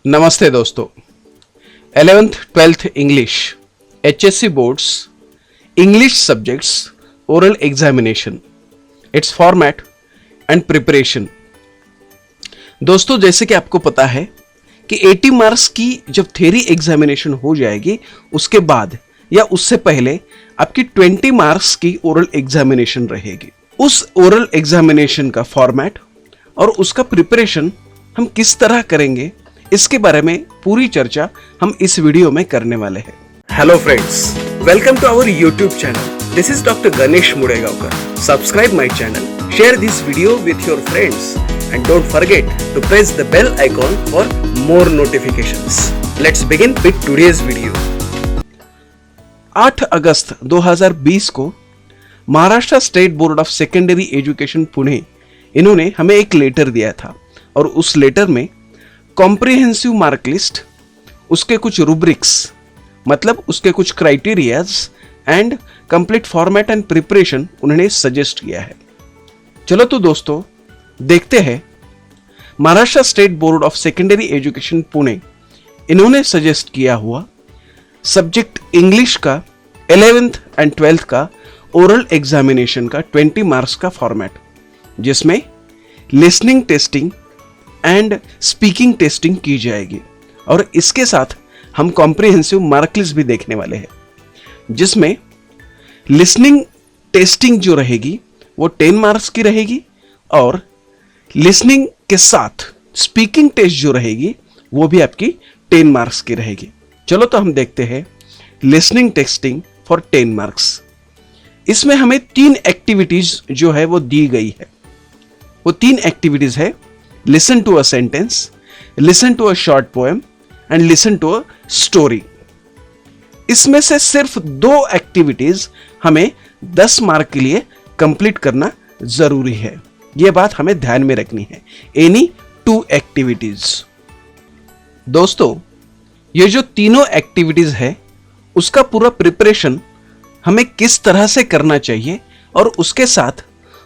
नमस्ते दोस्तों। 11th 12th English HSC boards English subjects oral examination, it's format and preparation. दोस्तों, जैसे कि आपको पता है कि 80 मार्क्स की जब थ्योरी एग्जामिनेशन हो जाएगी, उसके बाद या उससे पहले आपकी 20 मार्क्स की ओरल एग्जामिनेशन रहेगी। उस ओरल एग्जामिनेशन का फॉर्मेट और उसका प्रिपरेशन हम किस तरह करेंगे, इसके बारे में पूरी चर्चा हम इस वीडियो में करने वाले हैं। Hello friends, welcome to our YouTube channel. This is doctor Ganesh Mudegaonkar. Subscribe my channel, share this video with your friends and don't forget to press the bell icon for more notifications. Let's begin with today's video. 8 अगस्त 2020 को Maharashtra state board of secondary education Pune इन्होंने हमें एक letter दिया था और उस letter में comprehensive mark list, उसके कुछ रूब्रिक्स मतलब उसके कुछ criterias and complete format and preparation उन्होंने सजेस्ट किया है। चलो तो दोस्तों देखते हैं Maharashtra state board of secondary education Pune इन्होंने सजेस्ट किया हुआ सब्जेक्ट इंग्लिश का 11th एंड 12th का ओरल एग्जामिनेशन का 20 मार्क्स का फॉर्मेट, जिसमें listening testing and speaking testing की जाएगी और इसके साथ हम कॉम्प्रिहेंसिव मार्क लिस्ट भी देखने वाले हैं, जिसमें लिसनिंग टेस्टिंग जो रहेगी वो 10 मार्क्स की रहेगी और लिसनिंग के साथ स्पीकिंग टेस्ट जो रहेगी वो भी आपकी 10 मार्क्स की रहेगी। चलो तो हम देखते हैं लिसनिंग टेस्टिंग फॉर 10 मार्क्स। इसमें हमें 3 एक्टिविटीज जो है वो दी गई है। वो 3 एक्टिविटीज है: listen to a sentence, listen to a short poem and listen to a story. इसमें से सिर्फ 2 एक्टिविटीज हमें 10 मार्क के लिए कंप्लीट करना जरूरी है। यह बात हमें ध्यान में रखनी है। Any 2 activities. दोस्तों, ये जो तीनों एक्टिविटीज है उसका पूरा प्रिपरेशन हमें किस तरह से करना चाहिए और उसके साथ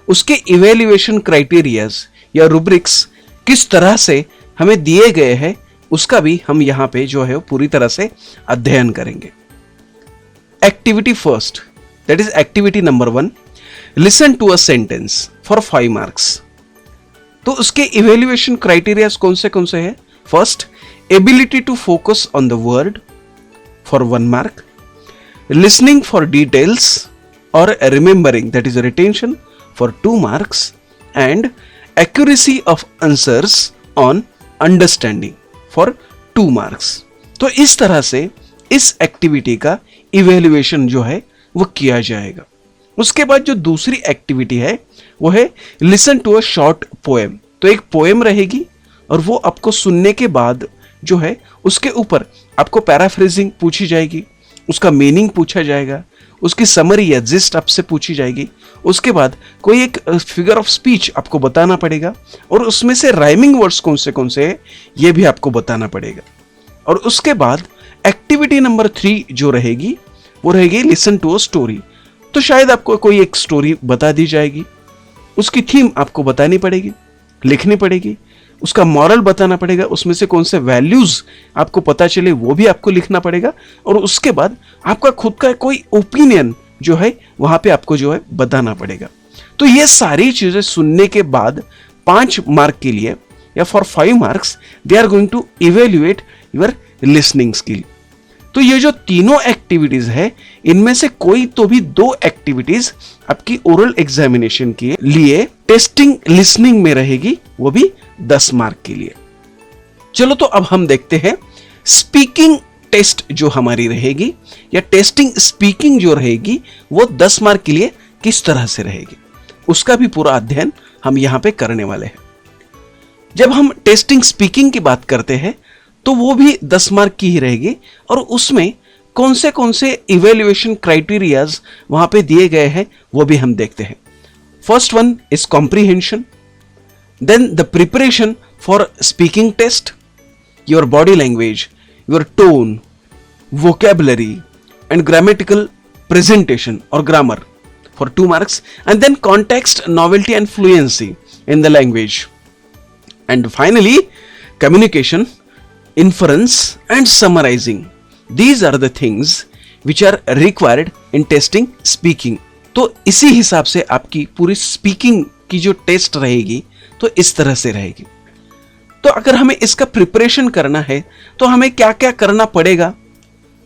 उसके इवैल्यूएशन क्राइटेरियाज या रूब्रिक्स किस तरह से हमें दिए गए हैं, उसका भी हम यहां पे जो है पूरी तरह से अध्ययन करेंगे। Activity first, that is activity number 1, listen to a sentence for 5 marks. तो उसके इवैल्यूएशन क्राइटेरियाज कौन से हैं? First, ability to focus on the word for 1 mark, listening for details और remembering, that is retention for 2 marks, and accuracy of answers on understanding for 2 marks. तो इस तरह से इस एक्टिविटी का इवैल्यूएशन जो है वो किया जाएगा। उसके बाद जो दूसरी एक्टिविटी है वो है listen to a short poem. तो एक पोएम रहेगी और वो आपको सुनने के बाद जो है उसके ऊपर आपको पैराफ्रेजिंग पूछी जाएगी, उसका मीनिंग पूछा जाएगा, उसकी समरी या जिस्ट आपसे पूछी जाएगी। उसके बाद कोई एक फिगर ऑफ स्पीच आपको बताना पड़ेगा और उसमें से राइमिंग वर्ड्स कौन से है ये भी आपको बताना पड़ेगा। और उसके बाद एक्टिविटी नंबर 3 जो रहेगी वो रहेगी लिसन टू अ स्टोरी। तो शायद आपको कोई एक स्टोरी बता दी जाएगी, उसकी थीम आपको बतानी पड़ेगी, लिखनी पड़ेगी, उसका मॉरल बताना पड़ेगा, उसमें से कौन से वैल्यूज आपको पता चले वो भी आपको लिखना पड़ेगा और उसके बाद आपका खुद का कोई ओपिनियन जो है वहां पे आपको जो है बताना पड़ेगा। तो ये सारी चीजें सुनने के बाद 5 मार्क के लिए या for 5 marks they are going to evaluate your listening skill. तो ये जो तीनों एक्टिविटीज है इनमें से कोई तो भी 2 एक्टिविटीज आपकी ओरल एग्जामिनेशन के लिए टेस्टिंग लिसनिंग में रहेगी, वो भी 10 मार्क के लिए। चलो तो अब हम देखते हैं स्पीकिंग टेस्ट जो हमारी रहेगी या टेस्टिंग स्पीकिंग जो रहेगी वो 10 मार्क के लिए किस तरह से रहेगी, उसका भी पूरा अध्ययन हम यहां पे करने वाले हैं। जब हम टेस्टिंग स्पीकिंग की बात करते हैं तो वो भी 10 मार्क की ही रहेगी और उसमें कौन से इवैल्यूएशन क्राइटेरियाज वहां पे दिए गए हैं वो भी हम देखते हैं। First one is comprehension, then the preparation for speaking test, your body language, your tone, vocabulary and grammatical presentation और grammar for 2 marks, and then context, novelty and fluency in the language, and finally communication inference and summarizing. These are the things which are required in testing speaking. तो इसी हिसाब से आपकी पूरी speaking की जो test रहेगी तो इस तरह से रहेगी। तो अगर हमें इसका प्रिपरेशन करना है तो हमें क्या क्या करना पड़ेगा,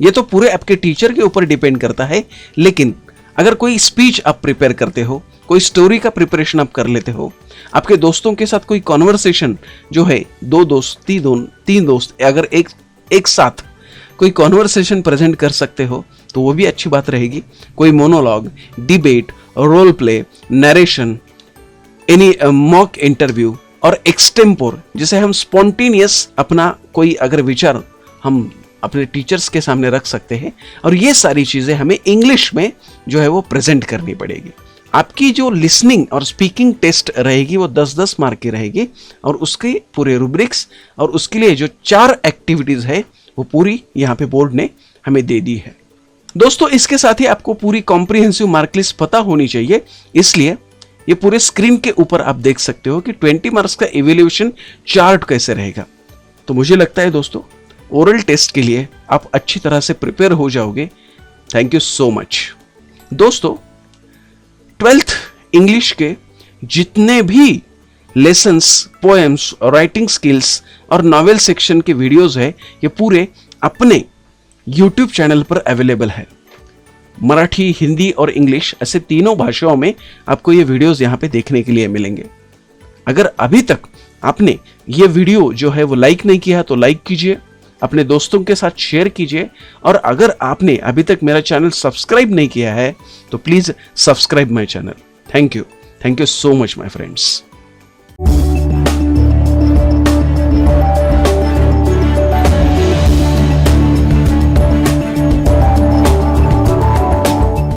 ये तो पूरे आपके टीचर के ऊपर डिपेंड करता है। लेकिन अगर कोई स्पीच आप प्रिपेयर करते हो, कोई स्टोरी का प्रिपरेशन आप कर लेते हो, आपके दोस्तों के साथ कोई कॉन्वर्सेशन जो है, दो दोस्त, तीन दोस्त अगर एक साथ कोई कॉन्वर्सेशन प्रेजेंट कर सकते हो तो वो भी अच्छी बात रहेगी। कोई monologue, debate, role play, narration, any mock interview और एक्सटेम्पोर, जिसे हम स्पॉन्टेनियस अपना कोई अगर विचार हम अपने टीचर्स के सामने रख सकते हैं, और ये सारी चीजें हमें इंग्लिश में जो है वो प्रेजेंट करनी पड़ेगी। आपकी जो लिसनिंग और स्पीकिंग टेस्ट रहेगी वो 10-10 मार्क की रहेगी, और उसके पूरे रूब्रिक्स और उसके लिए जो 4 एक्टिविटीज है वो पूरी यहाँ पे बोर्ड ने हमें दे दी है। दोस्तों, इसके साथ ही आपको पूरी कॉम्प्रिहेंसिव मार्क लिस्ट पता होनी चाहिए, इसलिए ये पूरे स्क्रीन के ऊपर आप देख सकते हो कि 20 मार्क्स का इवैल्यूएशन चार्ट कैसे रहेगा। तो मुझे लगता है दोस्तों, ओरल टेस्ट के लिए आप अच्छी तरह से प्रिपेयर हो जाओगे। Thank you so much. दोस्तों, 12th इंग्लिश के जितने भी लेसन्स, पोएम्स, राइटिंग स्किल्स और नॉवेल सेक्शन के वीडियोस है, ये पूरे अपने YouTube चैनल पर अवेलेबल है। मराठी, हिंदी और इंग्लिश ऐसे तीनों भाषाओं में आपको ये वीडियोस यहाँ पे देखने के लिए मिलेंगे। अगर अभी तक आपने ये वीडियो जो है वो लाइक नहीं किया तो लाइक कीजिए, अपने दोस्तों के साथ शेयर कीजिए, और अगर आपने अभी तक मेरा चैनल सब्सक्राइब नहीं किया है तो please subscribe my channel. Thank you so much my friends.